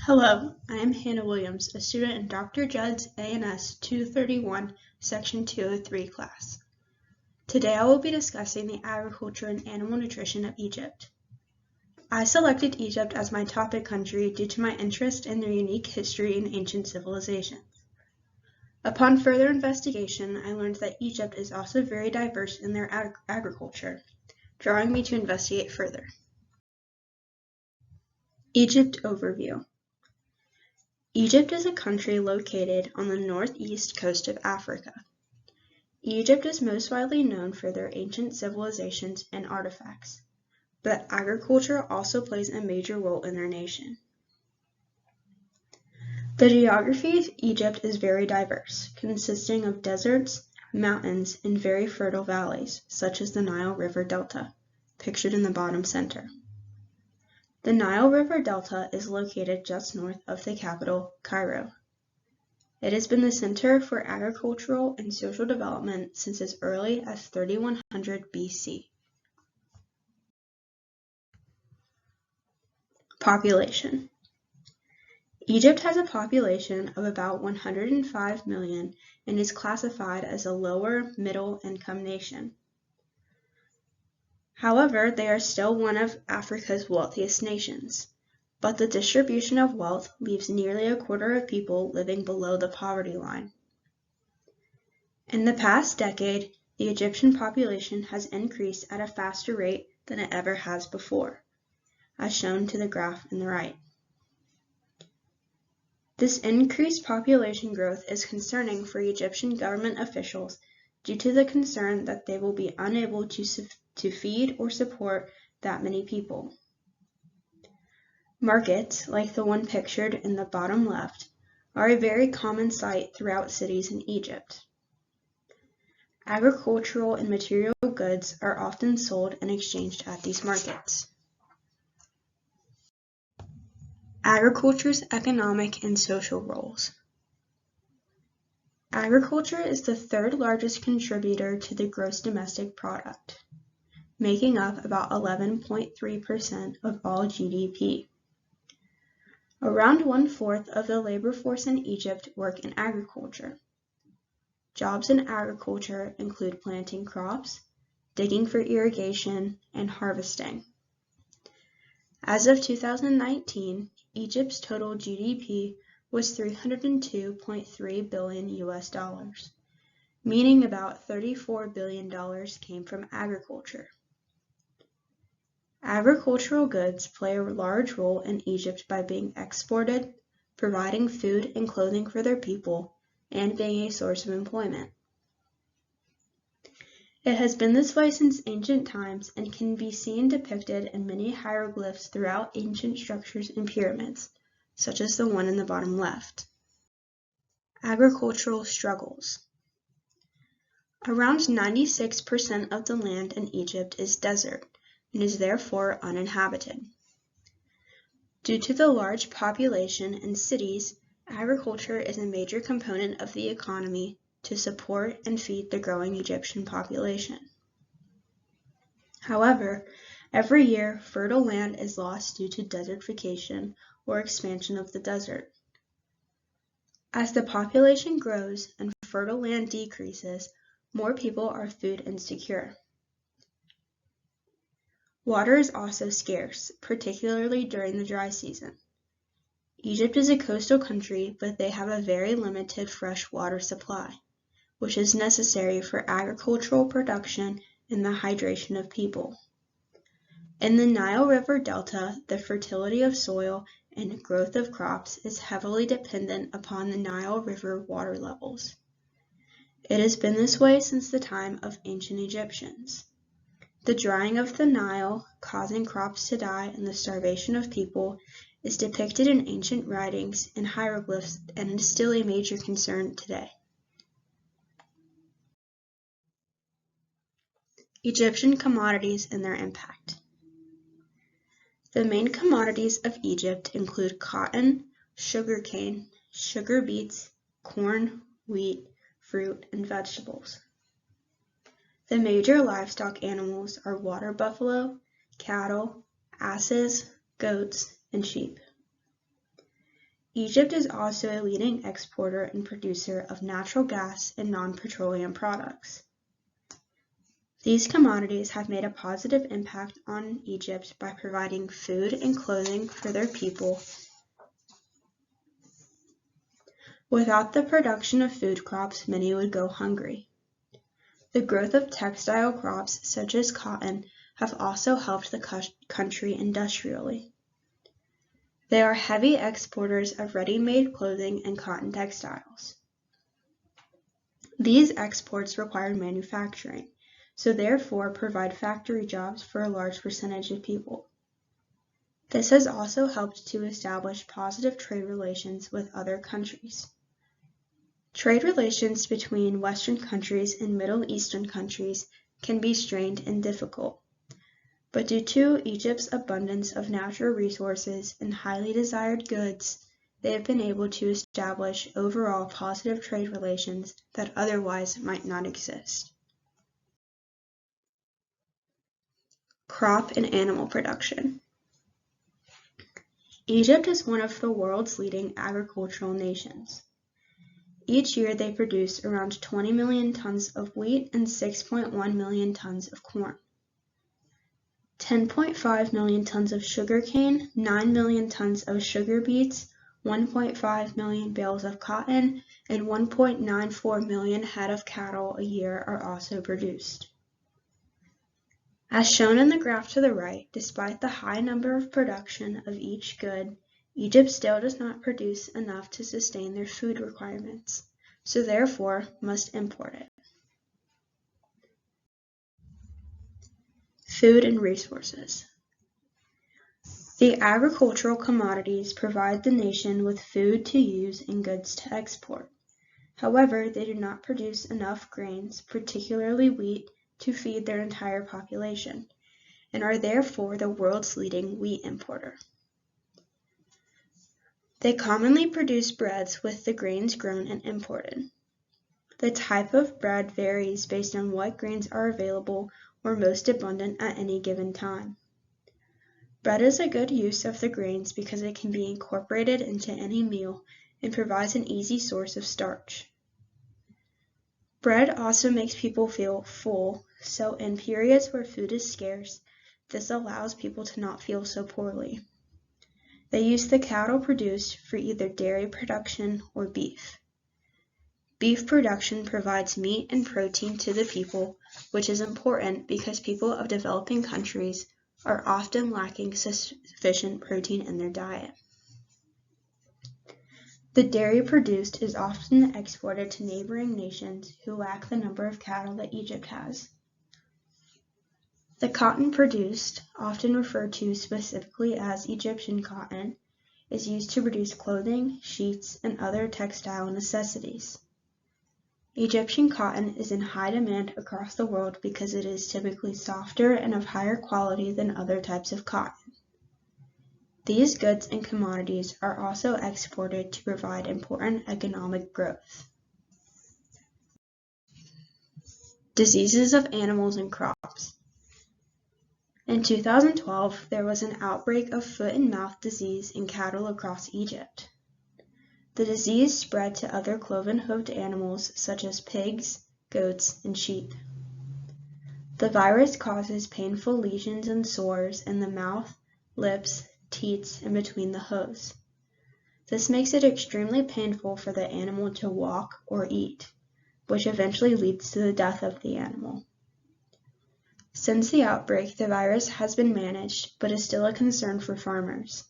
Hello, I am Hannah Williams, a student in Dr. Judd's ANS 231, Section 203 class. Today I will be discussing the agriculture and animal nutrition of Egypt. I selected Egypt as my topic country due to my interest in their unique history and ancient civilizations. Upon further investigation, I learned that Egypt is also very diverse in their agriculture, drawing me to investigate further. Egypt Overview. Egypt is a country located on the northeast coast of Africa. Egypt is most widely known for their ancient civilizations and artifacts, but agriculture also plays a major role in their nation. The geography of Egypt is very diverse, consisting of deserts, mountains, and very fertile valleys, such as the Nile River Delta, pictured in the bottom center. The Nile River Delta is located just north of the capital, Cairo. It has been the center for agricultural and social development since as early as 3100 BC. Population. Egypt has a population of about 105 million and is classified as a lower middle income nation. However, they are still one of Africa's wealthiest nations, but the distribution of wealth leaves nearly a quarter of people living below the poverty line. In the past decade, the Egyptian population has increased at a faster rate than it ever has before, as shown to the graph on the right. This increased population growth is concerning for Egyptian government officials due to the concern that they will be unable to feed or support that many people. Markets, like the one pictured in the bottom left, are a very common sight throughout cities in Egypt. Agricultural and material goods are often sold and exchanged at these markets. Agriculture's economic and social roles. Agriculture is the third largest contributor to the gross domestic product, making up about 11.3% of all GDP. Around 1/4 of the labor force in Egypt work in agriculture. Jobs in agriculture include planting crops, digging for irrigation, and harvesting. As of 2019, Egypt's total GDP was $302.3 billion, meaning about $34 billion came from agriculture. Agricultural goods play a large role in Egypt by being exported, providing food and clothing for their people, and being a source of employment. It has been this way since ancient times and can be seen depicted in many hieroglyphs throughout ancient structures and pyramids, such as the one in the bottom left. Agricultural struggles. Around 96% of the land in Egypt is desert, and is therefore uninhabited. Due to the large population in cities, agriculture is a major component of the economy to support and feed the growing Egyptian population. However, every year fertile land is lost due to desertification or expansion of the desert. As the population grows and fertile land decreases, more people are food insecure. Water is also scarce, particularly during the dry season. Egypt is a coastal country, but they have a very limited fresh water supply, which is necessary for agricultural production and the hydration of people. In the Nile River Delta, the fertility of soil and growth of crops is heavily dependent upon the Nile River water levels. It has been this way since the time of ancient Egyptians. The drying of the Nile, causing crops to die and the starvation of people, is depicted in ancient writings and hieroglyphs and is still a major concern today. Egyptian commodities and their impact. The main commodities of Egypt include cotton, sugarcane, sugar beets, corn, wheat, fruit, and vegetables. The major livestock animals are water buffalo, cattle, asses, goats, and sheep. Egypt is also a leading exporter and producer of natural gas and non-petroleum products. These commodities have made a positive impact on Egypt by providing food and clothing for their people. Without the production of food crops, many would go hungry. The growth of textile crops, such as cotton, have also helped the country industrially. They are heavy exporters of ready-made clothing and cotton textiles. These exports require manufacturing, so therefore provide factory jobs for a large percentage of people. This has also helped to establish positive trade relations with other countries. Trade relations between Western countries and Middle Eastern countries can be strained and difficult, but due to Egypt's abundance of natural resources and highly desired goods, they have been able to establish overall positive trade relations that otherwise might not exist. Crop and animal production. Egypt is one of the world's leading agricultural nations. Each year they produce around 20 million tons of wheat and 6.1 million tons of corn. 10.5 million tons of sugarcane, 9 million tons of sugar beets, 1.5 million bales of cotton, and 1.94 million head of cattle a year are also produced. As shown in the graph to the right, despite the high number of production of each good, Egypt still does not produce enough to sustain their food requirements, so therefore must import it. Food and resources. The agricultural commodities provide the nation with food to use and goods to export. However, they do not produce enough grains, particularly wheat, to feed their entire population, and are therefore the world's leading wheat importer. They commonly produce breads with the grains grown and imported. The type of bread varies based on what grains are available or most abundant at any given time. Bread is a good use of the grains because it can be incorporated into any meal and provides an easy source of starch. Bread also makes people feel full, so in periods where food is scarce, this allows people to not feel so poorly. They use the cattle produced for either dairy production or beef. Beef production provides meat and protein to the people, which is important because people of developing countries are often lacking sufficient protein in their diet. The dairy produced is often exported to neighboring nations who lack the number of cattle that Egypt has. The cotton produced, often referred to specifically as Egyptian cotton, is used to produce clothing, sheets, and other textile necessities. Egyptian cotton is in high demand across the world because it is typically softer and of higher quality than other types of cotton. These goods and commodities are also exported to provide important economic growth. Diseases of animals and crops. In 2012, there was an outbreak of foot and mouth disease in cattle across Egypt. The disease spread to other cloven-hoofed animals such as pigs, goats, and sheep. The virus causes painful lesions and sores in the mouth, lips, teats, and between the hooves. This makes it extremely painful for the animal to walk or eat, which eventually leads to the death of the animal. Since the outbreak, the virus has been managed, but is still a concern for farmers.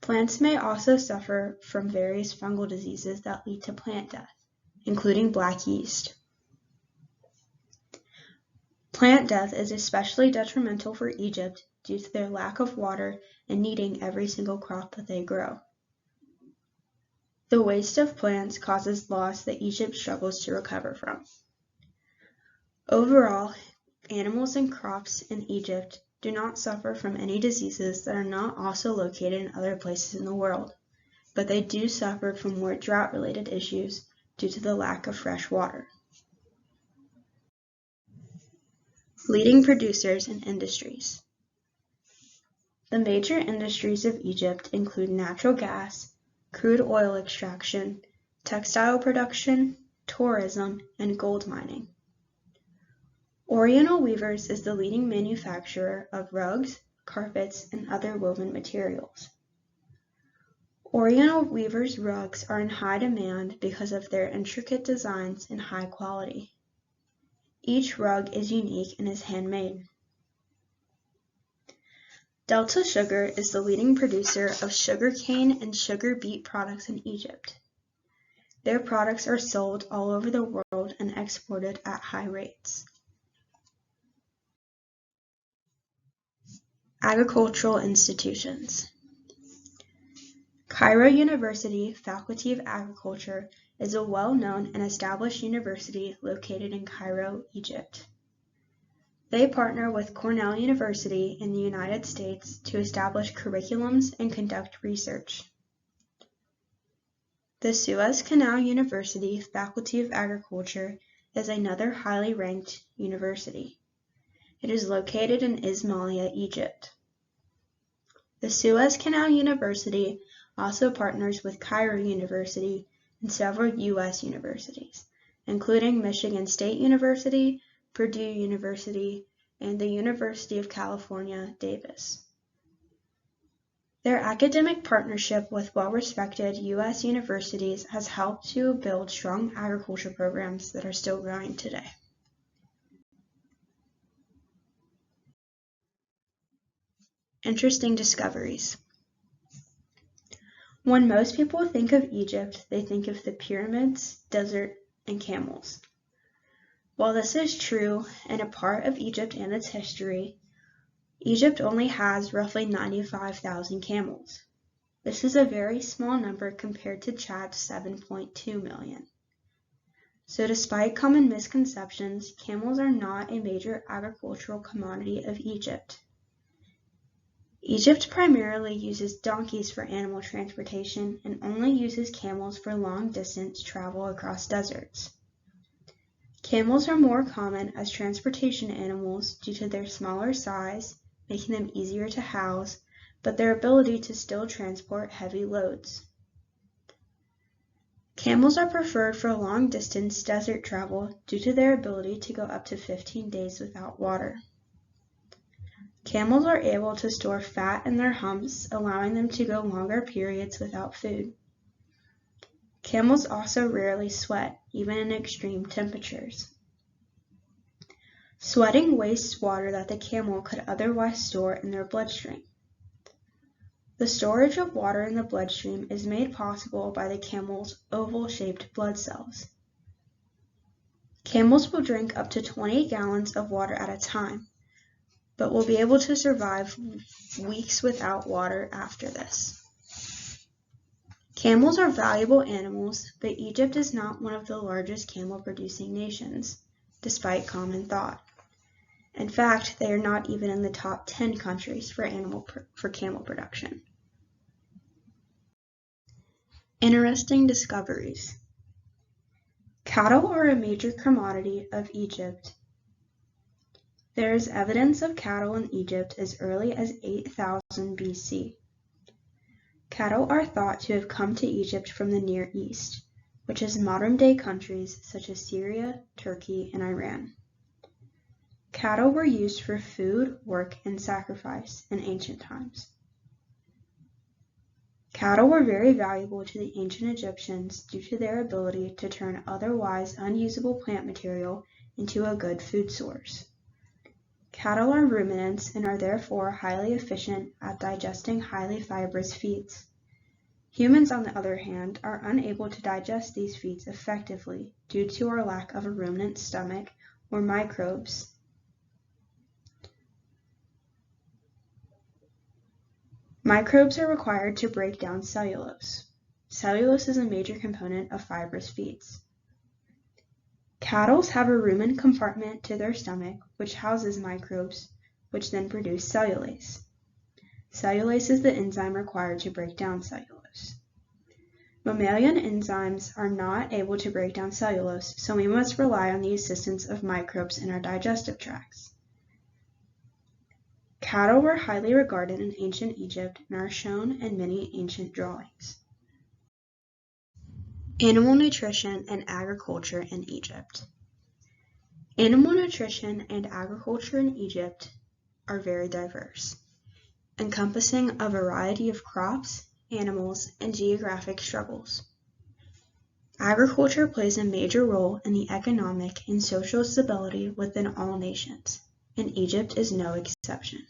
Plants may also suffer from various fungal diseases that lead to plant death, including black yeast. Plant death is especially detrimental for Egypt due to their lack of water and needing every single crop that they grow. The waste of plants causes loss that Egypt struggles to recover from. Overall, animals and crops in Egypt do not suffer from any diseases that are not also located in other places in the world, but they do suffer from more drought-related issues due to the lack of fresh water. Leading producers and industries. The major industries of Egypt include natural gas, crude oil extraction, textile production, tourism, and gold mining. Oriental Weavers is the leading manufacturer of rugs, carpets, and other woven materials. Oriental Weavers' rugs are in high demand because of their intricate designs and high quality. Each rug is unique and is handmade. Delta Sugar is the leading producer of sugarcane and sugar beet products in Egypt. Their products are sold all over the world and exported at high rates. Agricultural institutions. Cairo University Faculty of Agriculture is a well-known and established university located in Cairo, Egypt. They partner with Cornell University in the United States to establish curriculums and conduct research. The Suez Canal University Faculty of Agriculture is another highly ranked university. It is located in Ismailia, Egypt. The Suez Canal University also partners with Cairo University and several U.S. universities, including Michigan State University, Purdue University, and the University of California, Davis. Their academic partnership with well-respected U.S. universities has helped to build strong agriculture programs that are still growing today. Interesting discoveries. When most people think of Egypt, they think of the pyramids, desert, and camels. While this is true and a part of Egypt and its history, Egypt only has roughly 95,000 camels. This is a very small number compared to Chad's 7.2 million. So despite common misconceptions, camels are not a major agricultural commodity of Egypt. Egypt primarily uses donkeys for animal transportation and only uses camels for long-distance travel across deserts. Camels are more common as transportation animals due to their smaller size, making them easier to house, but their ability to still transport heavy loads. Camels are preferred for long-distance desert travel due to their ability to go up to 15 days without water. Camels are able to store fat in their humps, allowing them to go longer periods without food. Camels also rarely sweat, even in extreme temperatures. Sweating wastes water that the camel could otherwise store in their bloodstream. The storage of water in the bloodstream is made possible by the camel's oval-shaped blood cells. Camels will drink up to 20 gallons of water at a time, but will be able to survive weeks without water after this. Camels are valuable animals, but Egypt is not one of the largest camel-producing nations, despite common thought. In fact, they are not even in the top 10 countries for camel production. Interesting discoveries. Cattle are a major commodity of Egypt. There is evidence of cattle in Egypt as early as 8000 BC. Cattle are thought to have come to Egypt from the Near East, which is modern-day countries such as Syria, Turkey, and Iran. Cattle were used for food, work, and sacrifice in ancient times. Cattle were very valuable to the ancient Egyptians due to their ability to turn otherwise unusable plant material into a good food source. Cattle are ruminants and are therefore highly efficient at digesting highly fibrous feeds. Humans, on the other hand, are unable to digest these feeds effectively due to our lack of a ruminant stomach or microbes. Microbes are required to break down cellulose. Cellulose is a major component of fibrous feeds. Cattle have a rumen compartment to their stomach, which houses microbes, which then produce cellulase. Cellulase is the enzyme required to break down cellulose. Mammalian enzymes are not able to break down cellulose, so we must rely on the assistance of microbes in our digestive tracts. Cattle were highly regarded in ancient Egypt and are shown in many ancient drawings. Animal nutrition and agriculture in Egypt. Animal nutrition and agriculture in Egypt are very diverse, encompassing a variety of crops, animals, and geographic struggles. Agriculture plays a major role in the economic and social stability within all nations, and Egypt is no exception.